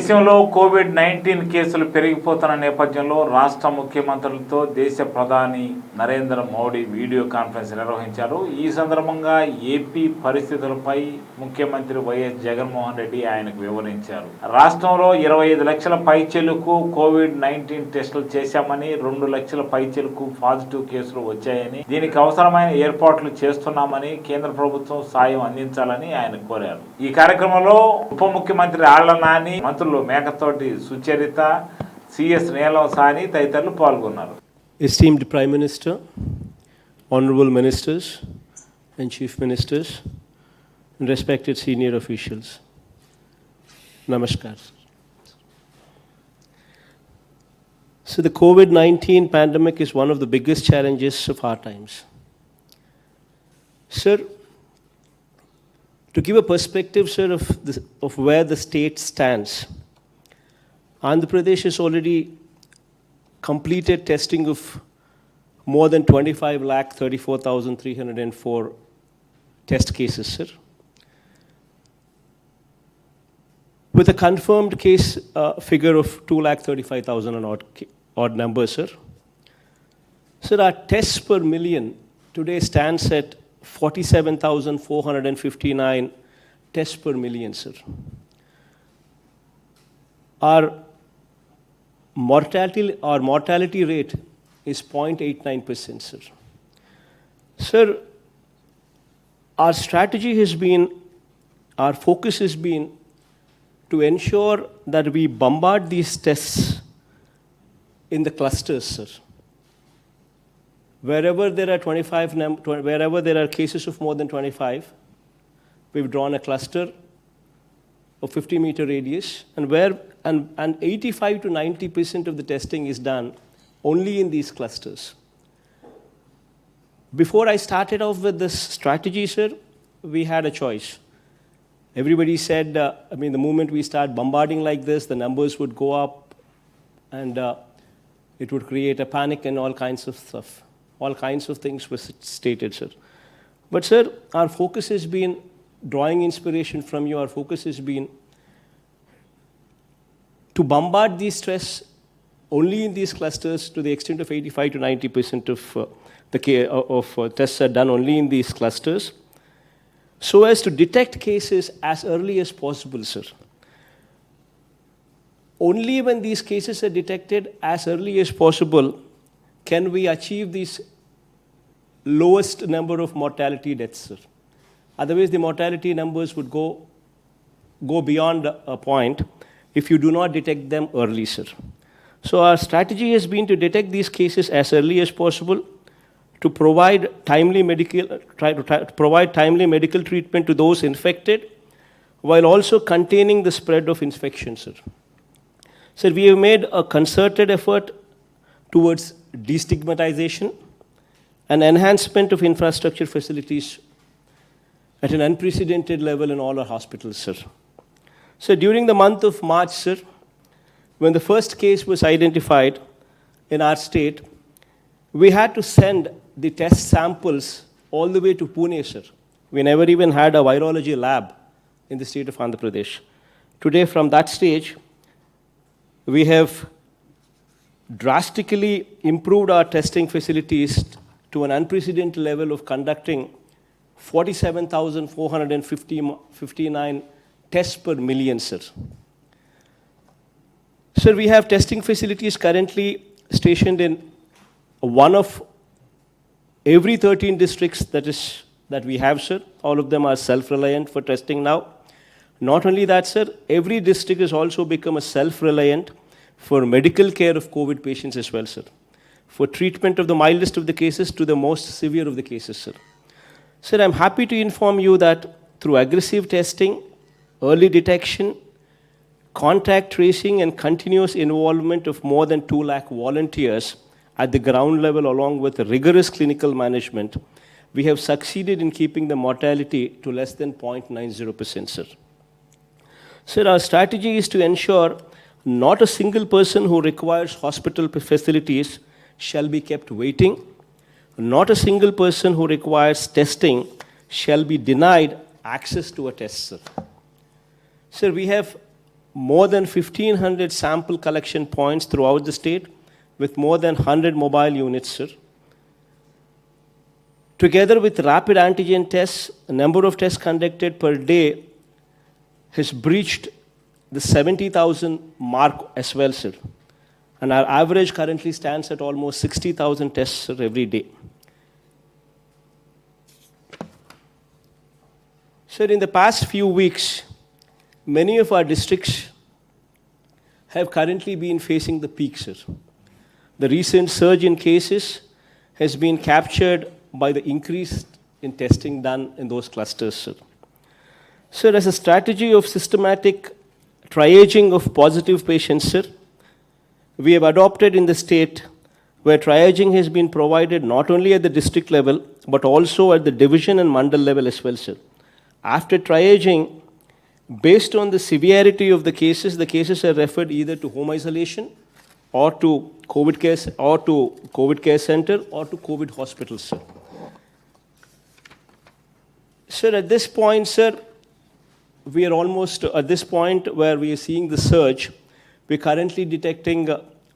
దేశంలో కోవిడ్-19 కేసులు పెరిగిపోతున్న నేపథ్యంలో రాష్ట్ర ముఖ్యమంత్రులతో దేశ ప్రధాని నరేంద్ర మోడీ వీడియో కాన్ఫరెన్స్ నిర్వహించారు. ఈ సందర్భంగా ఏపీ పరిస్థితులపై ముఖ్యమంత్రి వైఎస్ జగన్మోహన్ రెడ్డి ఆయనకు వివరించారు. రాష్ట్రంలో 25 లక్షల పైచిలుకు కోవిడ్-19 టెస్టులు చేశామని, 2 లక్షల పైచిలుకు పాజిటివ్ కేసులు వచ్చాయని, దీనికి అవసరమైన ఏర్పాట్లు చేస్తున్నామని, కేంద్ర ప్రభుత్వం సాయం అందించాలని ఆయన కోరారు. ఈ కార్యక్రమంలో ఉప ముఖ్యమంత్రి ఆళ్ల నాని, మంత్రులు మేకతోటి సుచరిత, సిఎస్ నీలం సాని తదితరులు పాల్గొన్నారు. Esteemed Prime Minister, Honorable Ministers and Chief Ministers, and respected senior officials, Namaskar. So the COVID-19 pandemic is one of the biggest challenges of our times. Sir, to give a perspective, sir, of where the state stands, Andhra Pradesh has already completed testing of more than 25,34,304 test cases, sir, with a confirmed case figure of 2,35,000 and odd numbers, sir. Sir, our tests per million today stands at 47,459 tests per million, sir. Our mortality rate is 0.89%, sir. Sir, our strategy has been, our focus has been to ensure that we bombard these tests in the clusters, sir. Wherever there are wherever there are cases of more than 25, we've drawn a cluster of 50-meter radius, and 85 to 90% of the testing is done only in these clusters. Before I started off with this strategy, sir, we had a choice. Everybody said, the moment we start bombarding like this, the numbers would go up, and it would create a panic and all kinds of stuff. All kinds of things were stated, sir. But, sir, our focus has been, drawing inspiration from you, our focus has been to bombard these stress only in these clusters to the extent of 85 to 90% of tests are done only in these clusters, so as to detect cases as early as possible, sir. Only when these cases are detected as early as possible can we achieve this lowest number of mortality deaths, sir. Otherwise, the mortality numbers would go beyond a point if you do not detect them early, sir. So our strategy has been to detect these cases as early as possible, to provide timely medical treatment to those infected, while also containing the spread of infection, sir. Sir, we have made a concerted effort towards destigmatization and enhancement of infrastructure facilities at an unprecedented level in all our hospitals, sir. So during the month of March, sir, when the first case was identified in our state, we had to send the test samples all the way to Pune, sir. We never even had a virology lab in the state of Andhra Pradesh. Today, from that stage, we have drastically improved our testing facilities to an unprecedented level of conducting 47,459 tests per million, sir. Sir, we have testing facilities currently stationed in one of every 13 districts that we have, sir. All of them are self-reliant for testing now. Not only that, sir, every district has also become a self-reliant for medical care of COVID patients as well, sir. For treatment of the mildest of the cases to the most severe of the cases, sir. Sir, I'm happy to inform you that through aggressive testing, early detection, contact tracing, and continuous involvement of more than 2 lakh volunteers at the ground level, along with rigorous clinical management, we have succeeded in keeping the mortality to less than 0.90%, sir. Sir, our strategy is to ensure not a single person who requires hospital facilities shall be kept waiting. Not a single person who requires testing shall be denied access to a test, sir. Sir, we have more than 1,500 sample collection points throughout the state with more than 100 mobile units, sir. Together with rapid antigen tests, the number of tests conducted per day has breached the 70,000 mark as well, sir. And our average currently stands at almost 60,000 tests, sir, every day. Sir, in the past few weeks, many of our districts have currently been facing the peak, sir. The recent surge in cases has been captured by the increase in testing done in those clusters, sir. Sir, as a strategy of systematic triaging of positive patients, sir, we have adopted in the state where triaging has been provided not only at the district level, but also at the division and mandal level as well, sir. After triaging, based on the severity of the cases are referred either to home isolation or to COVID care center or to COVID hospitals, sir. Sir, at this point, sir, we are almost at this point where we are seeing the surge. We're currently detecting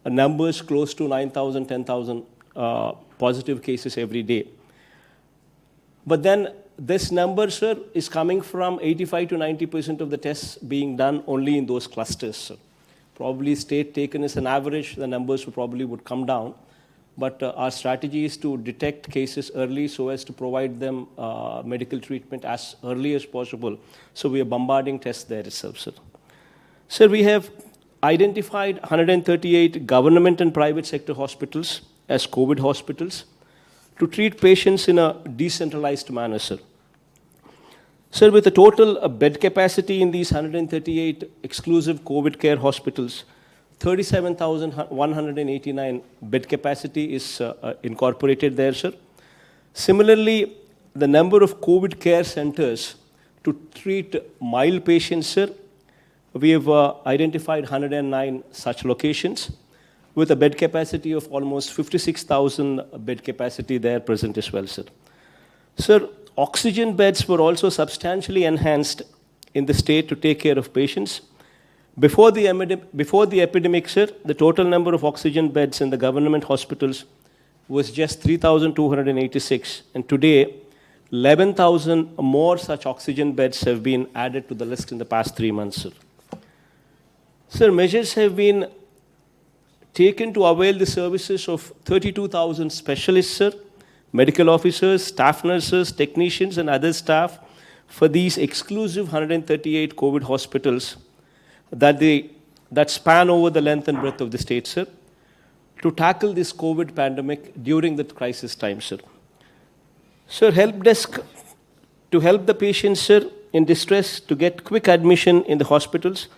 numbers close to 9,000, 10,000 positive cases every day. But then this number, sir, is coming from 85 to 90% of the tests being done only in those clusters, sir. Probably state taken as an average, the numbers probably would come down. But our strategy is to detect cases early so as to provide them medical treatment as early as possible. So we are bombarding tests there itself, sir. Sir, we have identified 138 government and private sector hospitals as COVID hospitals to treat patients in a decentralized manner, sir. Sir, with the total bed capacity in these 138 exclusive COVID care hospitals, 37,189 bed capacity is incorporated there, sir. Similarly, the number of COVID care centers to treat mild patients, sir, we have identified 109 such locations with a bed capacity of almost 56,000 bed capacity there present as well, sir. Sir, oxygen beds were also substantially enhanced in the state to take care of patients. Before the epidemic, sir, the total number of oxygen beds in the government hospitals was just 3,286. And today, 11,000 more such oxygen beds have been added to the list in the past 3 months, sir. Sir, measures have been taken to avail the services of 32,000 specialists, sir, medical officers, staff nurses, technicians, and other staff for these exclusive 138 COVID hospitals that span over the length and breadth of the state, sir, to tackle this COVID pandemic during the crisis time, sir. Sir, help desk to help the patients, sir, in distress to get quick admission in the hospitals.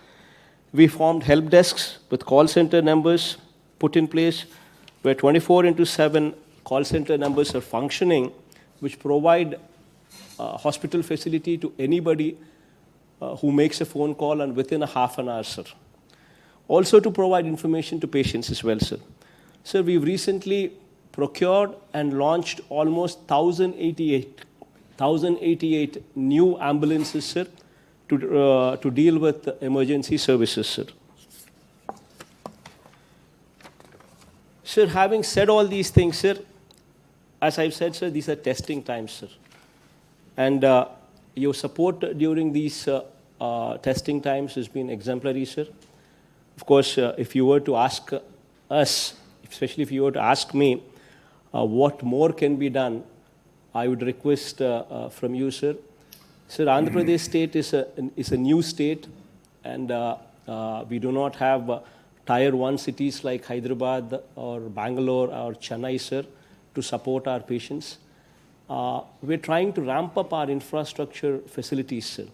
We formed help desks with call center numbers put in place where 24/7 call center numbers are functioning, which provide hospital facility to anybody who makes a phone call and within a half an hour, sir. Also to provide information to patients as well, sir. Sir, we've recently procured and launched almost 1,088 new ambulances, sir, to deal with emergency services, sir. Sir, having said all these things, sir, as I've said, sir, these are testing times, sir. And your support during these testing times has been exemplary, sir. Of course, if you were to ask us, especially if you were to ask me what more can be done, I would request from you, sir. Sir, Andhra Pradesh state is a new state, and we do not have Tier 1 cities like Hyderabad or Bangalore or Chennai, sir, to support our patients. We're trying to ramp up our infrastructure facilities, sir.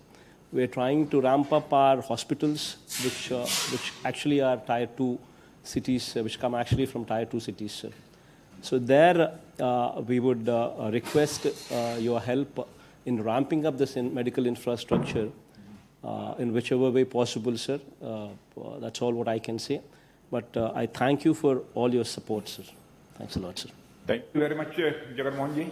We're trying to ramp up our hospitals, which actually are Tier 2 cities, which come actually from Tier 2 cities, sir. So there, we would request your help in ramping up this medical infrastructure in whichever way possible, sir. That's all what I can say. But I thank you for all your support, sir. Thanks a lot, sir. Thank you very much, Jagan Mohan ji.